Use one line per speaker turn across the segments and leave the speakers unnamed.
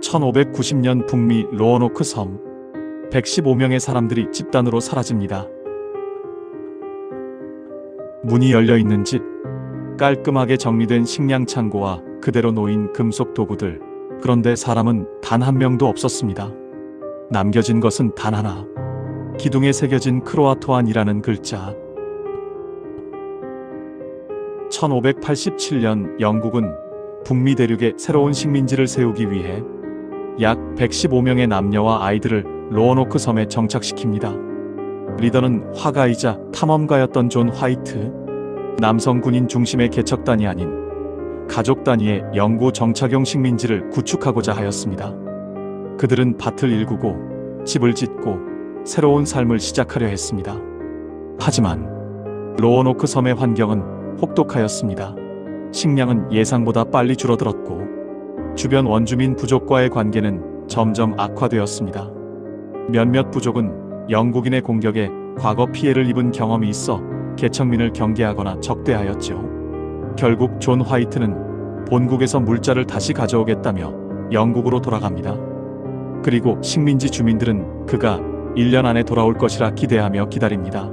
1590년 북미 로어노크 섬. 115명의 사람들이 집단으로 사라집니다. 문이 열려있는 집, 깔끔하게 정리된 식량 창고와 그대로 놓인 금속 도구들. 그런데 사람은 단 한 명도 없었습니다. 남겨진 것은 단 하나. 기둥에 새겨진 크로아토안이라는 글자. 1587년 영국은 북미 대륙에 새로운 식민지를 세우기 위해 약 115명의 남녀와 아이들을 로어노크 섬에 정착시킵니다. 리더는 화가이자 탐험가였던 존 화이트. 남성 군인 중심의 개척단이 아닌 가족 단위의 영구 정착용 식민지를 구축하고자 하였습니다. 그들은 밭을 일구고 집을 짓고 새로운 삶을 시작하려 했습니다. 하지만 로어노크 섬의 환경은 혹독하였습니다. 식량은 예상보다 빨리 줄어들었고 주변 원주민 부족과의 관계는 점점 악화되었습니다. 몇몇 부족은 영국인의 공격에 과거 피해를 입은 경험이 있어 개척민을 경계하거나 적대하였죠. 결국 존 화이트는 본국에서 물자를 다시 가져오겠다며 영국으로 돌아갑니다. 그리고 식민지 주민들은 그가 1년 안에 돌아올 것이라 기대하며 기다립니다.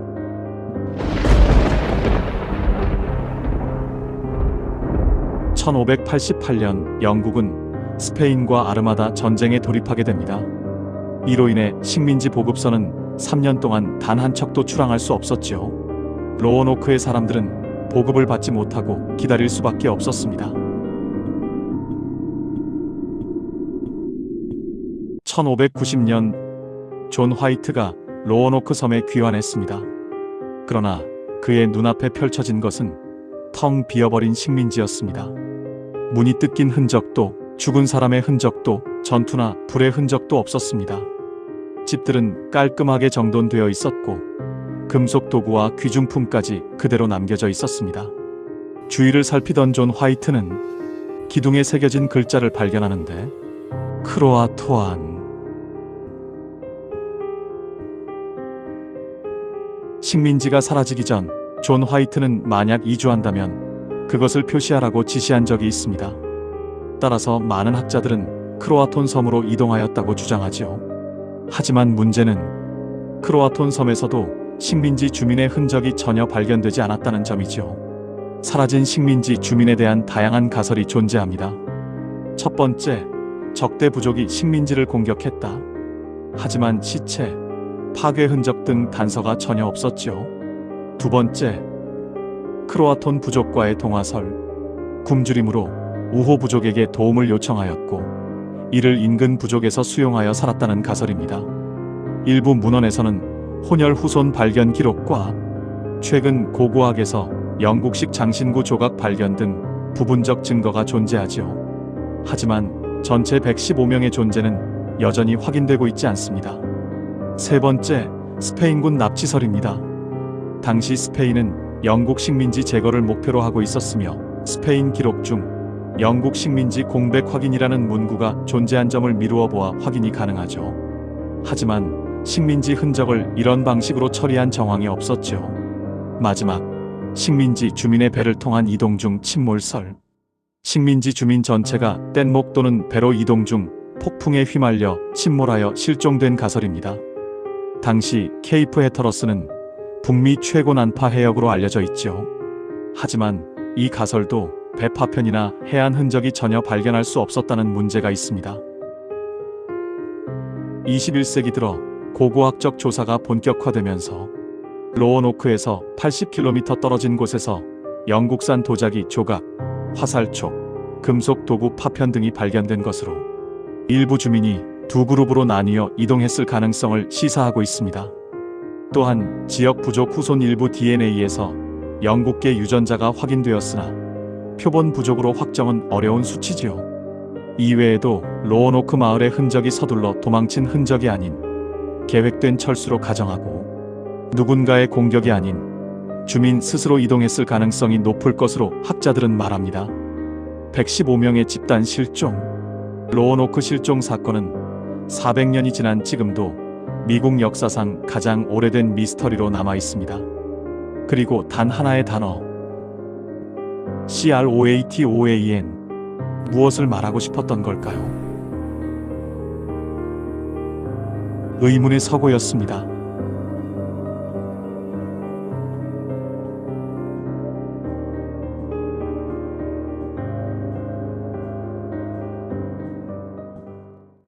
(1588년) 영국은 스페인과 아르마다 전쟁에 돌입하게 됩니다. 이로 인해 식민지 보급선은 3년 동안 단 한 척도 출항할 수 없었죠. 로어노크의 사람들은 보급을 받지 못하고 기다릴 수밖에 없었습니다. 1590년 존 화이트가 로어노크 섬에 귀환했습니다. 그러나 그의 눈앞에 펼쳐진 것은 텅 비어버린 식민지였습니다. 문이 뜯긴 흔적도, 죽은 사람의 흔적도, 전투나 불의 흔적도 없었습니다. 집들은 깔끔하게 정돈되어 있었고 금속 도구와 귀중품까지 그대로 남겨져 있었습니다. 주위를 살피던 존 화이트는 기둥에 새겨진 글자를 발견하는데 크로아토안. 식민지가 사라지기 전 존 화이트는 만약 이주한다면 그것을 표시하라고 지시한 적이 있습니다. 따라서 많은 학자들은 크로아톤 섬으로 이동하였다고 주장하죠. 하지만 문제는 크로아톤 섬에서도 식민지 주민의 흔적이 전혀 발견되지 않았다는 점이죠. 사라진 식민지 주민에 대한 다양한 가설이 존재합니다. 첫 번째, 적대 부족이 식민지를 공격했다. 하지만 시체, 파괴 흔적 등 단서가 전혀 없었죠. 두 번째, 크로아톤 부족과의 동화설. 굶주림으로 우호 부족에게 도움을 요청하였고 이를 인근 부족에서 수용하여 살았다는 가설입니다. 일부 문헌에서는 혼혈 후손 발견 기록과 최근 고고학에서 영국식 장신구 조각 발견 등 부분적 증거가 존재하지요. 하지만 전체 115명의 존재는 여전히 확인되고 있지 않습니다. 세 번째, 스페인군 납치설입니다. 당시 스페인은 영국 식민지 제거를 목표로 하고 있었으며 스페인 기록 중 영국 식민지 공백 확인이라는 문구가 존재한 점을 미루어 보아 확인이 가능하죠. 하지만 식민지 흔적을 이런 방식으로 처리한 정황이 없었죠. 마지막, 식민지 주민의 배를 통한 이동 중 침몰설. 식민지 주민 전체가 뗏목 또는 배로 이동 중 폭풍에 휘말려 침몰하여 실종된 가설입니다. 당시 케이프 해터러스는 북미 최고 난파 해역으로 알려져 있죠. 하지만 이 가설도 배 파편이나 해안 흔적이 전혀 발견할 수 없었다는 문제가 있습니다. 21세기 들어 고고학적 조사가 본격화되면서 로어노크에서 80km 떨어진 곳에서 영국산 도자기 조각, 화살촉, 금속 도구 파편 등이 발견된 것으로 일부 주민이 두 그룹으로 나뉘어 이동했을 가능성을 시사하고 있습니다. 또한 지역 부족 후손 일부 DNA에서 영국계 유전자가 확인되었으나 표본 부족으로 확정은 어려운 수치지요. 이외에도 로어노크 마을의 흔적이 서둘러 도망친 흔적이 아닌 계획된 철수로 가정하고 누군가의 공격이 아닌 주민 스스로 이동했을 가능성이 높을 것으로 학자들은 말합니다. 115명의 집단 실종. 로어노크 실종 사건은 400년이 지난 지금도 미국 역사상 가장 오래된 미스터리로 남아 있습니다. 그리고 단 하나의 단어, CROATOAN. 무엇을 말하고 싶었던 걸까요? 의문의 서고였습니다.